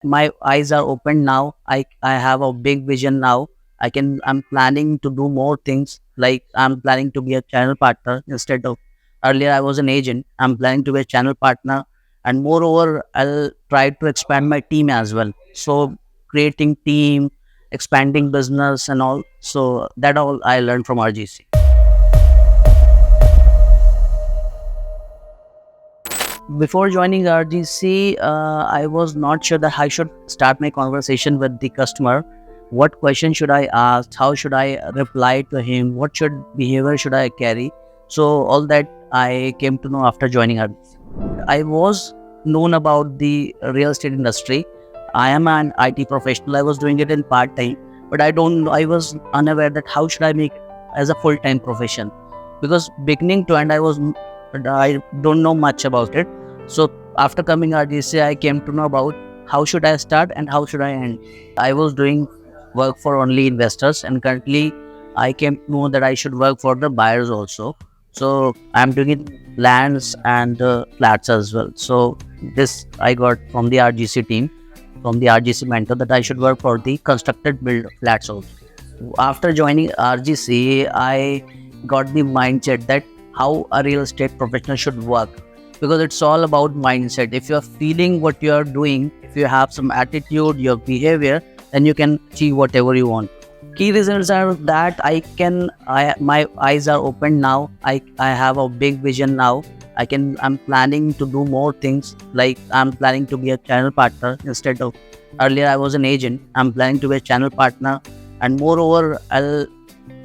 My eyes are open now. I have a big vision now. I'm planning to do more things. Like I'm planning to be a channel partner instead of earlier I was an agent. I'm planning to be a channel partner, and moreover I'll try to expand my team as well. So creating team, expanding business and all. So that all I learned from RGC. Before joining RGC, I was not sure that I should start my conversation with the customer. What question should I ask? How should I reply to him? What should behavior should I carry? So all that I came to know after joining RGC. I was known about the real estate industry. I am an IT professional. I was doing it in part time, but I was unaware that how should I make it as a full time profession, because beginning to end I don't know much about it. So after coming RGC, I came to know about how should I start and how should I end. I was doing work for only investors, and currently I came to know that I should work for the buyers also. So I'm doing it lands and flats as well. So this I got from the RGC team, from the RGC mentor, that I should work for the constructed build flats also. After joining RGC, I got the mindset that how a real estate professional should work, because it's all about mindset. If you're feeling what you're doing, if you have some attitude, your behavior, then you can achieve whatever you want. Key results are that my eyes are open now. I have a big vision now. I'm planning to do more things. Like I'm planning to be a channel partner instead of earlier I was an agent. I'm planning to be a channel partner, and moreover I'll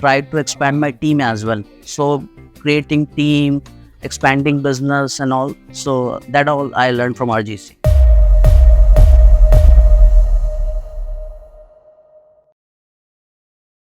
try to expand my team as well. So creating team, expanding business and all. So that all I learned from RGC.